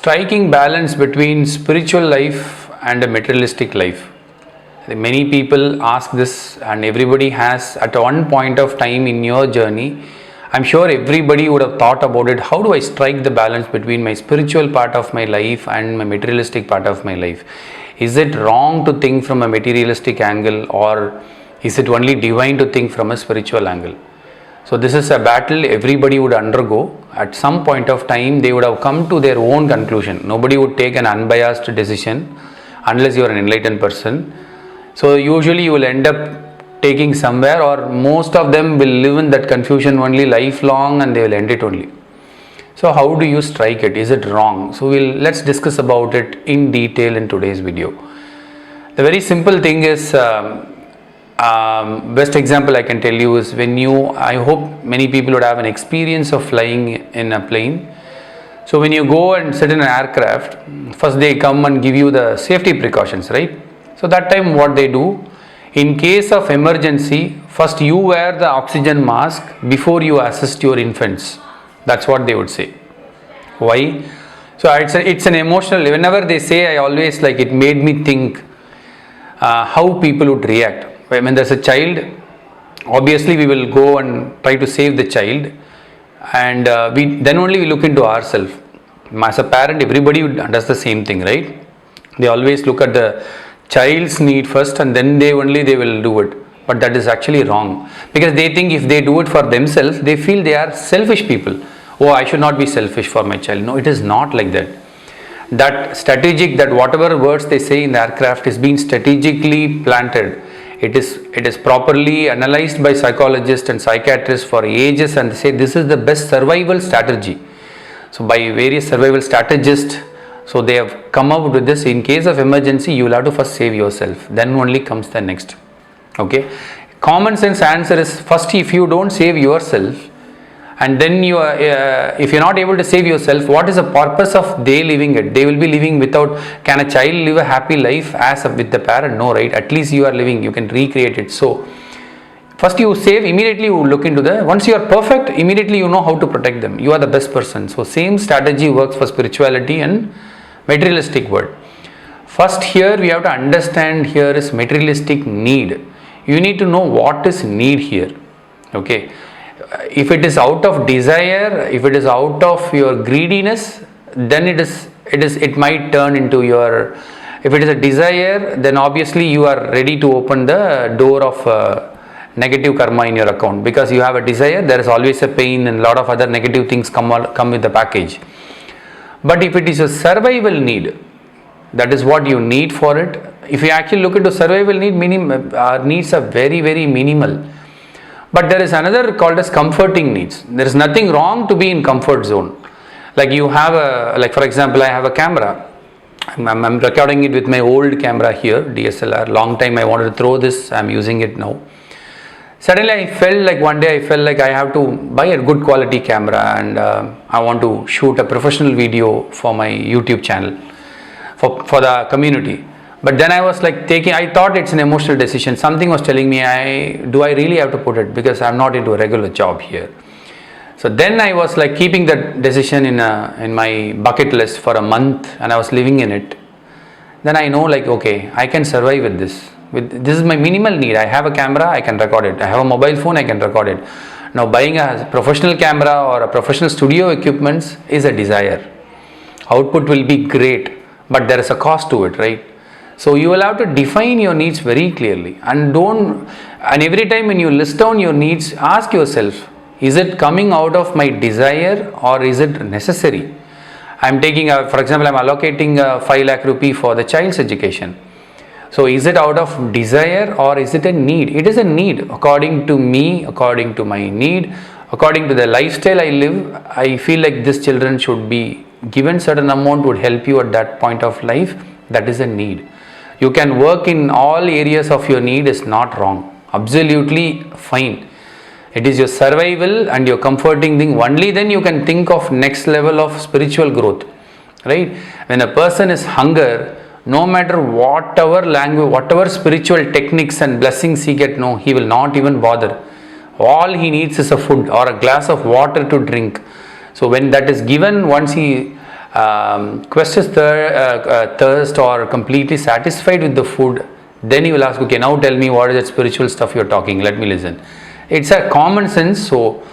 striking balance between spiritual life and a materialistic life. Many people ask this, and everybody has at one point of time in your journey. I'm sure everybody would have thought about it. How do I strike the balance between my spiritual part of my life and my materialistic part of my life? Is it wrong to think from a materialistic angle, or is it only divine to think from a spiritual angle? So this is a battle everybody would undergo. At some point of time, they would have come to their own conclusion. Nobody would take an unbiased decision unless you are an enlightened person. So usually you will end up taking somewhere, or most of them will live in that confusion only lifelong, and they will end it only. So how do you strike it? Is it wrong? So let's discuss about it in detail in today's video. The very simple thing is, best example I can tell you is I hope many people would have an experience of flying in a plane. So when you go and sit in an aircraft, first they come and give you the safety precautions, right? So that time what they do, in case of emergency, first you wear the oxygen mask before you assist your infants. That's what they would say. Why? So it's an emotional, whenever they say, I always it made me think how people would react. When there's a child, obviously we will go and try to save the child, and then only we look into ourselves. As a parent, everybody does the same thing, right? They always look at the child's need first, and then they will do it. But that is actually wrong, because they think if they do it for themselves, they feel they are selfish people. Oh, I should not be selfish for my child. No, it is not like that. That whatever words they say in the aircraft is being strategically planted. It is properly analyzed by psychologists and psychiatrists for ages, and they say this is the best survival strategy. So by various survival strategists, so they have come up with this. In case of emergency, you will have to first save yourself, then only comes the next. Okay, common sense answer is, first if you don't save yourself, and then if you're not able to save yourself, what is the purpose of they living it? They will be living without. Can a child live a happy life with the parent? No, right? At least you are living, you can recreate it. So first you save, immediately you look into once you are perfect, immediately you know how to protect them. You are the best person. So same strategy works for spirituality and materialistic world. First here we have to understand, here is materialistic need. You need to know what is need here. Okay. If it is out of desire, if it is out of your greediness, then it might turn into your. If it is a desire, then obviously you are ready to open the door of negative karma in your account, because you have a desire. There is always a pain, and a lot of other negative things come with the package. But if it is a survival need, that is what you need for it. If you actually look into survival need, our needs are very, very minimal. But there is another called as comforting needs. There is nothing wrong to be in comfort zone. Like you have for example, I have a camera. I'm recording it with my old camera here, DSLR. Long time I wanted to throw this. I'm using it now. Suddenly I felt one day I have to buy a good quality camera, and I want to shoot a professional video for my YouTube channel, for the community. But then I was I thought it's an emotional decision. Something was telling me, do I really have to put it, because I'm not into a regular job here. So then I was keeping that decision in my bucket list for a month, and I was living in it. Then I know okay, I can survive with this. This is my minimal need. I have a camera, I can record it. I have a mobile phone, I can record it. Now buying a professional camera or a professional studio equipment is a desire. Output will be great, but there is a cost to it, right? So you will have to define your needs very clearly, and every time when you list down your needs, ask yourself, is it coming out of my desire or is it necessary? I'm taking for example, I'm allocating 5 lakh rupee for the child's education. So is it out of desire or is it a need? It is a need according to me, according to my need, according to the lifestyle I live. I feel these children should be given certain amount, would help you at that point of life. That is a need. You can work in all areas of your need, is not wrong. Absolutely fine. It is your survival and your comforting thing. Only then you can think of next level of spiritual growth. Right? When a person is hunger, no matter whatever language, whatever spiritual techniques and blessings he get, no, he will not even bother. All he needs is a food or a glass of water to drink. So when that is given, once he questions thirst or completely satisfied with the food, then you will ask, okay, now tell me what is that spiritual stuff you're talking, let me listen. It's a common sense, so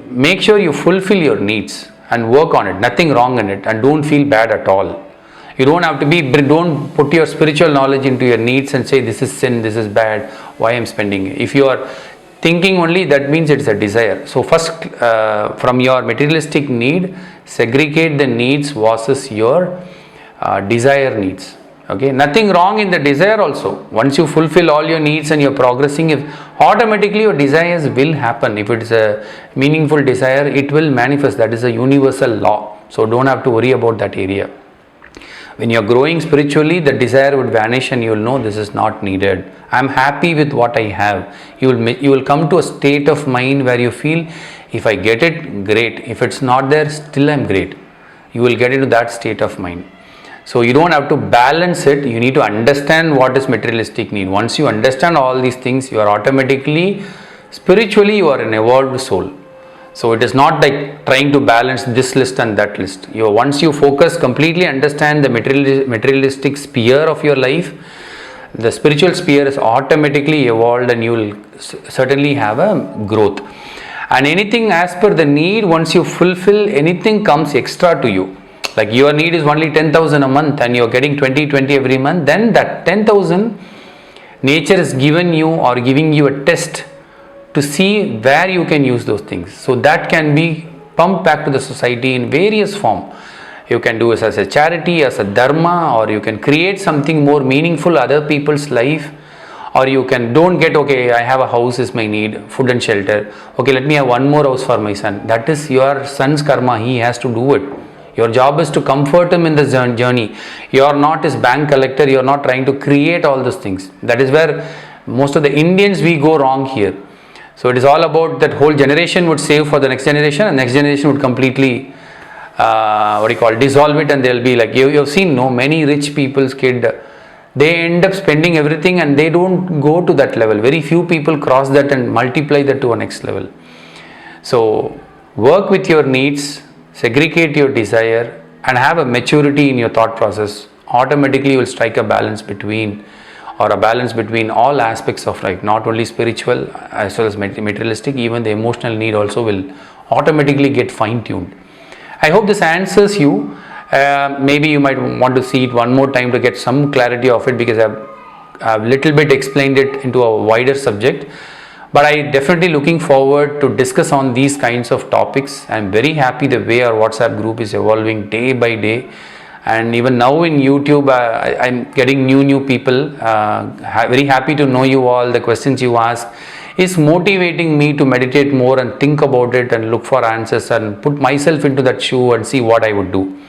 make sure you fulfill your needs and work on it, nothing wrong in it, and don't feel bad at all. You don't have to don't put your spiritual knowledge into your needs and say this is sin, this is bad, why I'm spending it. If you are thinking only, that means it's a desire. So first, from your materialistic need, segregate the needs versus your desire needs. Okay, nothing wrong in the desire also. Once you fulfill all your needs and you're progressing, automatically your desires will happen. If it's a meaningful desire, it will manifest. That is a universal law. So don't have to worry about that area. When you're growing spiritually, the desire would vanish and you will know this is not needed. I'm happy with what I have. You will come to a state of mind where you feel, if I get it, great. If it's not there, still I'm great. You will get into that state of mind. So you don't have to balance it. You need to understand what is materialistic need. Once you understand all these things, you are automatically, spiritually, you are an evolved soul. So it is not like trying to balance this list and that list. Once you focus, completely understand the materialistic sphere of your life, the spiritual sphere is automatically evolved and you will certainly have a growth. And anything as per the need, once you fulfill, anything comes extra to you. Like your need is only 10,000 a month and you're getting 20 every month, then that 10,000, nature is given you or giving you a test to see where you can use those things. So that can be pumped back to the society in various form. You can do it as a charity, as a dharma, or you can create something more meaningful other people's life, or you can don't get, okay, I have a house is my need, food and shelter. Okay, let me have one more house for my son. That is your son's karma. He has to do it. Your job is to comfort him in the journey. You are not his bank collector. You are not trying to create all those things. That is where most of the Indians, we go wrong here. So it is all about that whole generation would save for the next generation, and next generation would completely dissolve it, and they'll be like, you have seen many rich people's kid, they end up spending everything and they don't go to that level. Very few people cross that and multiply that to a next level. So work with your needs, segregate your desire, and have a maturity in your thought process. Automatically you will strike a balance between all aspects of life, not only spiritual as well as materialistic. Even the emotional need also will automatically get fine-tuned. I hope this answers you. Maybe you might want to see it one more time to get some clarity of it, because I've little bit explained it into a wider subject. But I definitely looking forward to discuss on these kinds of topics. I'm very happy the way our WhatsApp group is evolving day by day. And even now in YouTube, I'm getting new people. Very happy to know you all. The questions you ask is motivating me to meditate more and think about it and look for answers and put myself into that shoe and see what I would do.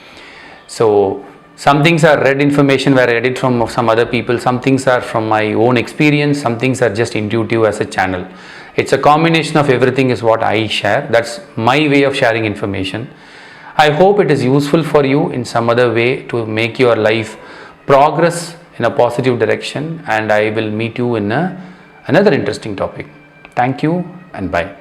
So some things are read information where I read it from some other people. Some things are from my own experience. Some things are just intuitive as a channel. It's a combination of everything is what I share. That's my way of sharing information. I hope it is useful for you in some other way to make your life progress in a positive direction, and I will meet you in another interesting topic. Thank you and bye.